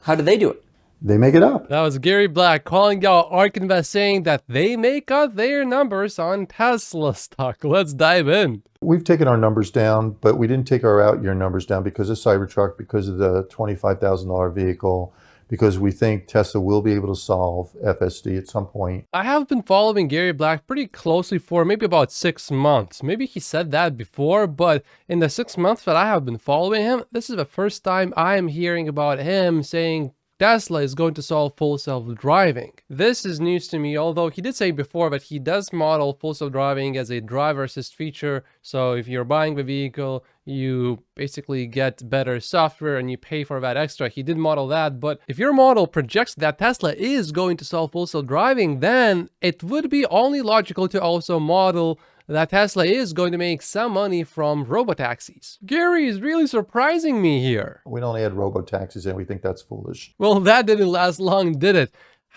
How do they do it? They make it up. That was Gary Black calling out ARK Invest, saying that they make up their numbers on Tesla stock. Let's dive in. We've taken our numbers down, but we didn't take our out-year numbers down because of Cybertruck, because of the $25,000 vehicle, because we think Tesla will be able to solve FSD at some point. I have been following Gary Black pretty closely for maybe about 6 months. Maybe he said that before, but in the 6 months that I have been following him, this is the first time I am hearing about him saying Tesla is going to solve full self-driving. This is news to me, although he did say before that he does model full self-driving as a driver assist feature. So if you're buying the vehicle, you basically get better software and you pay for that extra. He did model that, but if your model projects that Tesla is going to solve full self-driving, then it would be only logical to also model that Tesla is going to make some money from robotaxis. Gary is really surprising me here. We don't add robo-taxis and we think that's foolish. Well, that didn't last long, did it?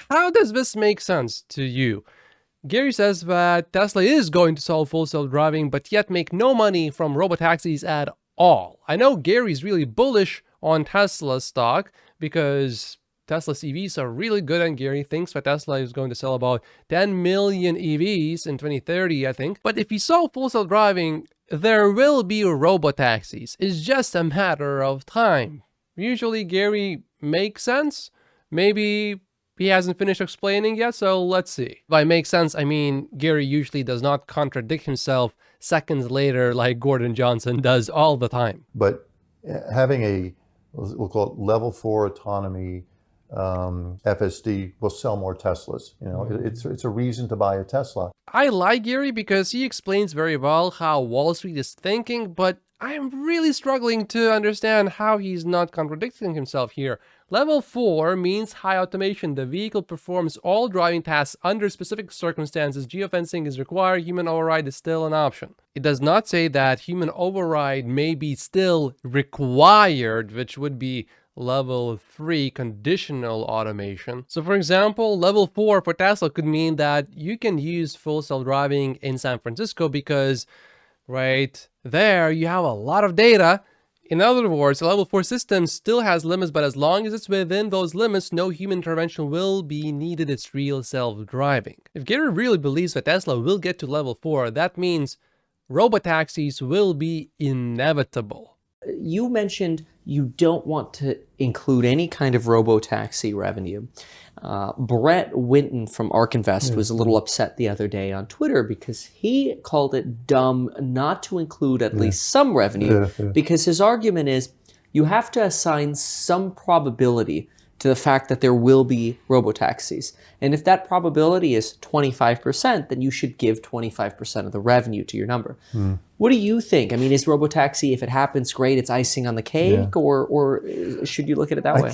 How does this make sense to you? Gary says that Tesla is going to solve full self-driving, but yet make no money from robotaxis at all. I know Gary's really bullish on Tesla stock because Tesla EVs are really good, and Gary thinks that Tesla is going to sell about 10 million EVs in 2030, I think. But if you solve full self-driving, there will be robotaxis. It's just a matter of time. Usually Gary makes sense. Maybe he hasn't finished explaining yet, so let's see. By make sense, I mean Gary usually does not contradict himself seconds later like Gordon Johnson does all the time. But having a, we'll call it level 4 autonomy FSD will sell more Teslas. You know, it's a reason to buy a Tesla. I like Gary because he explains very well how Wall Street is thinking, but I'm really struggling to understand how he's not contradicting himself here. Level 4 means high automation. The vehicle performs all driving tasks under specific circumstances. Geofencing is required. Human override is still an option. It does not say that human override may be still required, which would be level 3 conditional automation. So for example, level 4 for Tesla could mean that you can use full self-driving in San Francisco because right there you have a lot of data. In other words, a level 4 system still has limits, but as long as it's within those limits, no human intervention will be needed. It's real self-driving. If Gary really believes that Tesla will get to level 4, that means robotaxis will be inevitable. You mentioned you don't want to include any kind of robo-taxi revenue. Brett Winton from ARK Invest was a little upset the other day on Twitter because he called it dumb not to include at least some revenue because his argument is you have to assign some probability to the fact that there will be robotaxis. And if that probability is 25%, then you should give 25% of the revenue to your number. What do you think? I mean, is robotaxi, if it happens, great, it's icing on the cake, or should you look at it that way?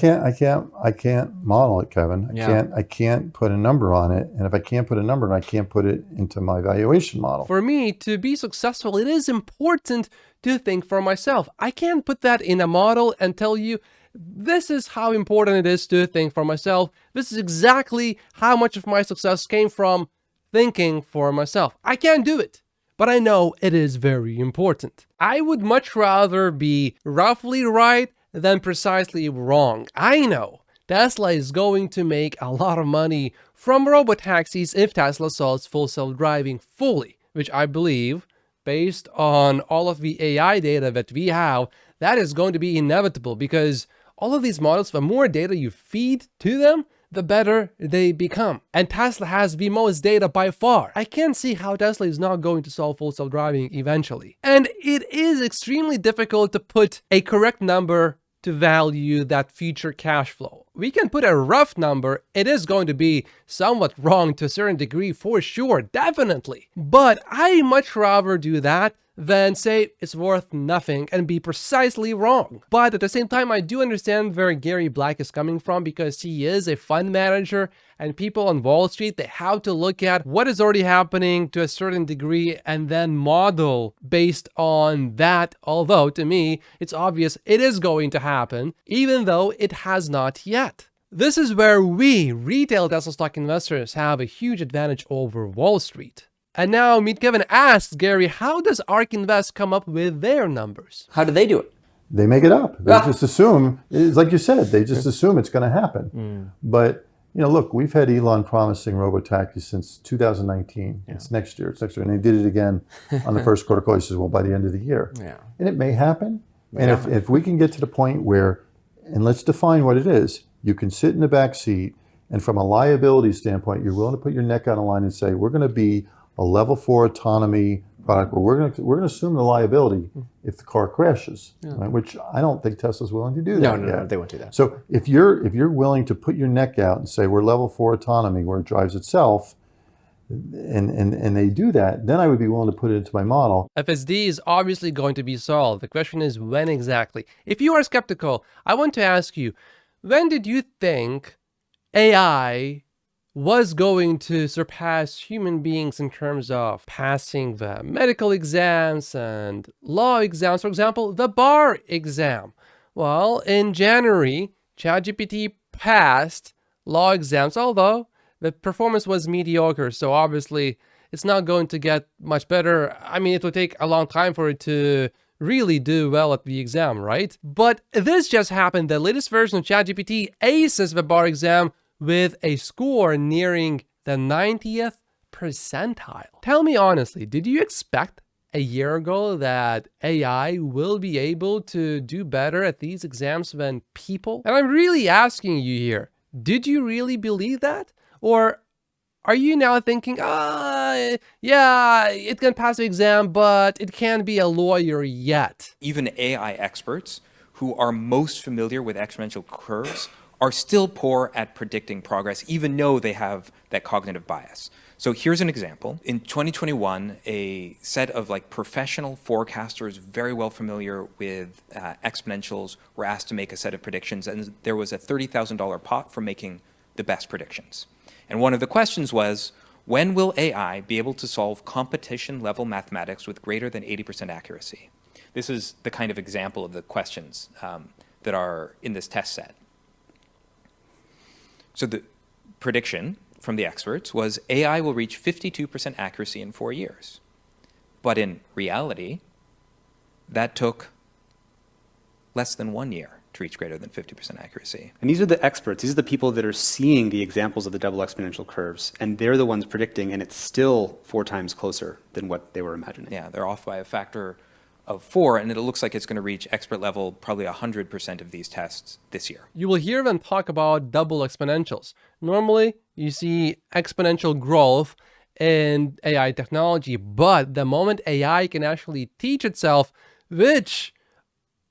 I can't model it, Kevin. I can't put a number on it. And if I can't put a number, I can't put it into my valuation model. For me, to be successful, it is important to think for myself. I can't put that in a model and tell you, this is how important it is to think for myself. This is exactly how much of my success came from thinking for myself. I can't do it, but I know it is very important. I would much rather be roughly right than precisely wrong. I know Tesla is going to make a lot of money from robotaxis if Tesla solves full self-driving fully, which I believe, based on all of the AI data that we have, that is going to be inevitable because all of these models, the more data you feed to them, the better they become. And Tesla has the most data by far. I can't see how Tesla is not going to solve full self-driving eventually. And it is extremely difficult to put a correct number to value that future cash flow. We can put a rough number. It is going to be somewhat wrong to a certain degree for sure, definitely. But I much rather do that than say it's worth nothing and be precisely wrong. But at the same time, I do understand where Gary Black is coming from because he is a fund manager and people on Wall Street, they have to look at what is already happening to a certain degree and then model based on that. Although to me, it's obvious it is going to happen, even though it has not yet. This is where we, retail Tesla stock investors, have a huge advantage over Wall Street. And now Meet Kevin asks Gary, how does ARK Invest come up with their numbers? How do they do it? They make it up. They just assume, it's like you said, they just assume it's going to happen. But, look, we've had Elon promising robotaxi since 2019. It's next year. And he did it again on the first quarter call. He says, well, by the end of the year. And it may happen. And if we can get to the point where, and let's define what it is, you can sit in the back seat, and from a liability standpoint, you're willing to put your neck on the line and say, we're going to be a level 4 autonomy product, where we're going to assume the liability if the car crashes, right? Which I don't think Tesla's willing to do that. No, they won't do that. So if you're willing to put your neck out and say we're level 4 autonomy where it drives itself, and they do that, then I would be willing to put it into my model. FSD is obviously going to be solved. The question is when exactly. If you are skeptical, I want to ask you, when did you think AI was going to surpass human beings in terms of passing the medical exams and law exams? For example, the bar exam. Well, in January, ChatGPT passed law exams, although the performance was mediocre, so obviously it's not going to get much better. I mean, it will take a long time for it to really do well at the exam, right? But this just happened. The latest version of ChatGPT aces the bar exam with a score nearing the 90th percentile. Tell me honestly, did you expect a year ago that AI will be able to do better at these exams than people? And I'm really asking you here, did you really believe that? Or are you now thinking, yeah, it can pass the exam, but it can't be a lawyer yet? Even AI experts who are most familiar with exponential curves are still poor at predicting progress, even though they have that cognitive bias. So here's an example. In 2021, a set of professional forecasters very well familiar with exponentials were asked to make a set of predictions, and there was a $30,000 pot for making the best predictions. And one of the questions was, when will AI be able to solve competition-level mathematics with greater than 80% accuracy? This is the kind of example of the questions that are in this test set. So the prediction from the experts was AI will reach 52% accuracy in 4 years. But in reality, that took less than 1 year to reach greater than 50% accuracy. And these are the experts. These are the people that are seeing the examples of the double exponential curves, and they're the ones predicting, and it's still 4 times closer than what they were imagining. Yeah, they're off by a factor of 4, and it looks like it's going to reach expert level probably 100% of these tests this year. You will hear them talk about double exponentials. Normally, you see exponential growth in AI technology, but the moment AI can actually teach itself, which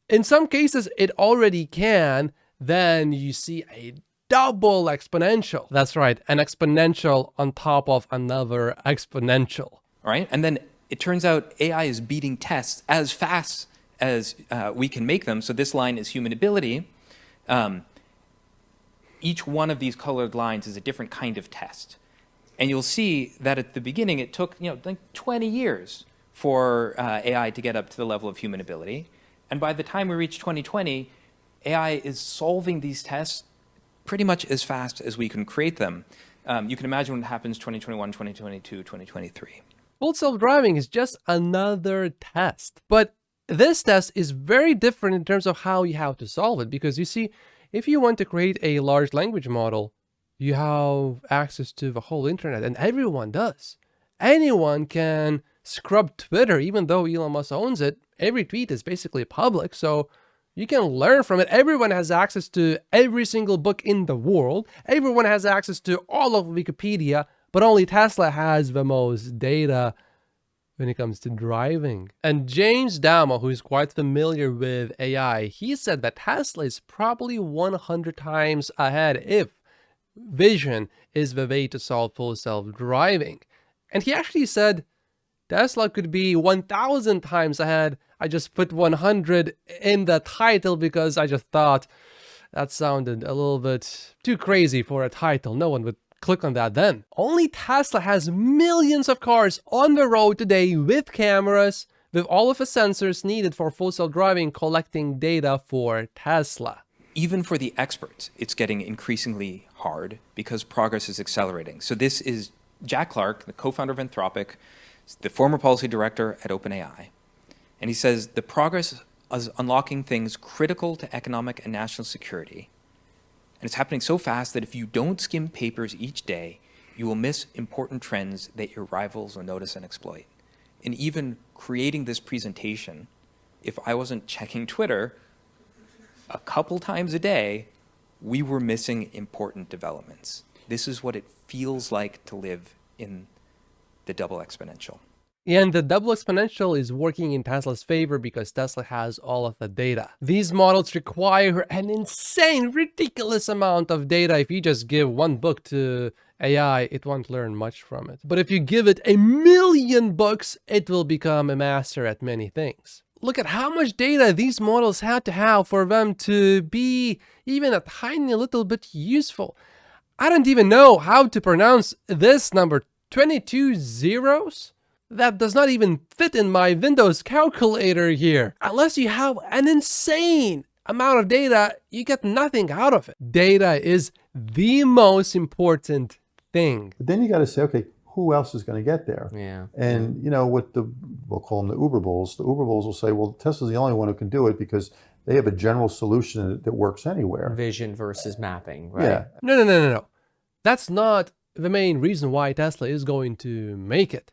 in some cases it already can, then you see a double exponential. That's right, an exponential on top of another exponential. All right, and then it turns out AI is beating tests as fast as we can make them. So this line is human ability. Each one of these colored lines is a different kind of test. And you'll see that at the beginning, it took 20 years for AI to get up to the level of human ability. And by the time we reach 2020, AI is solving these tests pretty much as fast as we can create them. You can imagine what happens 2021, 2022, 2023. Full self-driving is just another test. But this test is very different in terms of how you have to solve it. Because you see, if you want to create a large language model, you have access to the whole internet, and everyone does. Anyone can scrub Twitter, even though Elon Musk owns it. Every tweet is basically public, so you can learn from it. Everyone has access to every single book in the world. Everyone has access to all of Wikipedia, but only Tesla has the most data when it comes to driving. And James Damo, who is quite familiar with AI, he said that Tesla is probably 100 times ahead if vision is the way to solve full self-driving. And he actually said Tesla could be 1,000 times ahead. I just put 100 in the title because I just thought that sounded a little bit too crazy for a title. No one would click on that then. Only Tesla has millions of cars on the road today with cameras, with all of the sensors needed for full self-driving, collecting data for Tesla. Even for the experts, it's getting increasingly hard because progress is accelerating. So this is Jack Clark, the co-founder of Anthropic, the former policy director at OpenAI. And he says the progress us unlocking things critical to economic and national security. And it's happening so fast that if you don't skim papers each day, you will miss important trends that your rivals will notice and exploit. And even creating this presentation, if I wasn't checking Twitter a couple times a day, we were missing important developments. This is what it feels like to live in the double exponential. And the double exponential is working in Tesla's favor because Tesla has all of the data. These models require an insane, ridiculous amount of data. If you just give one book to AI, it won't learn much from it. But if you give it 1,000,000 books, it will become a master at many things. Look at how much data these models had to have for them to be even a tiny little bit useful. I don't even know how to pronounce this number, 22 zeros? That does not even fit in my Windows calculator here. Unless you have an insane amount of data, you get nothing out of it. Data is the most important thing. But then you got to say, okay, who else is going to get there? Yeah. And you know, we'll call them the Uber Bulls. The Uber Bulls will say, well, Tesla's the only one who can do it because they have a general solution that works anywhere. Vision versus mapping, right? Yeah. No. That's not the main reason why Tesla is going to make it.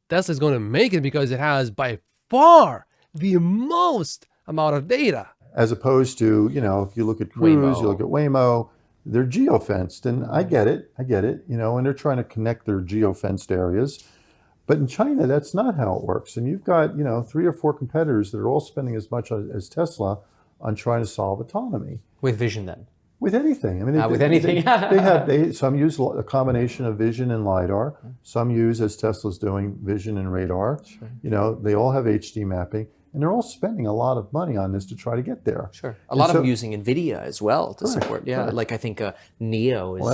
Tesla is going to make it because it has by far the most amount of data. As opposed to, you know, if you look at Cruise, Waymo. you look at Waymo, they're geofenced, and I get it, you know, and they're trying to connect their geofenced areas. But in China, that's not how it works. And you've got, you know, 3 or 4 competitors that are all spending as much as Tesla on trying to solve autonomy. With vision then. With anything. I mean, With anything. some use a combination of vision and LiDAR. Some use, as Tesla's doing, vision and radar. Sure. You know, they all have HD mapping, and they're all spending a lot of money on this to try to get there. Sure. A lot of them using NVIDIA as well to support. Yeah. right. Like I think Neo is. Well,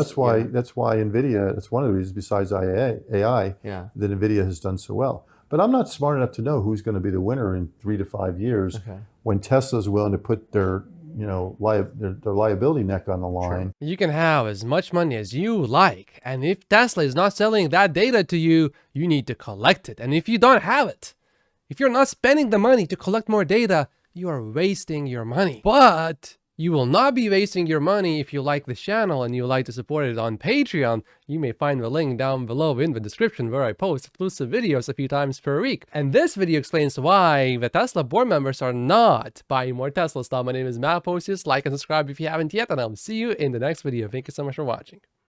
that's why NVIDIA, that's one of the reasons besides AI Yeah. that NVIDIA has done so well. But I'm not smart enough to know who's going to be the winner in 3 to 5 years when Tesla's willing to put their, you know, their liability neck on the line. You can have as much money as you like. And if Tesla is not selling that data to you, you need to collect it. And if you don't have it, if you're not spending the money to collect more data, you are wasting your money. But you will not be wasting your money if you like the channel and you like to support it on Patreon. You may find the link down below in the description where I post exclusive videos a few times per week. And this video explains why the Tesla board members are not buying more Tesla stock. My name is Matt Posius. Like and subscribe if you haven't yet, and I'll see you in the next video. Thank you so much for watching.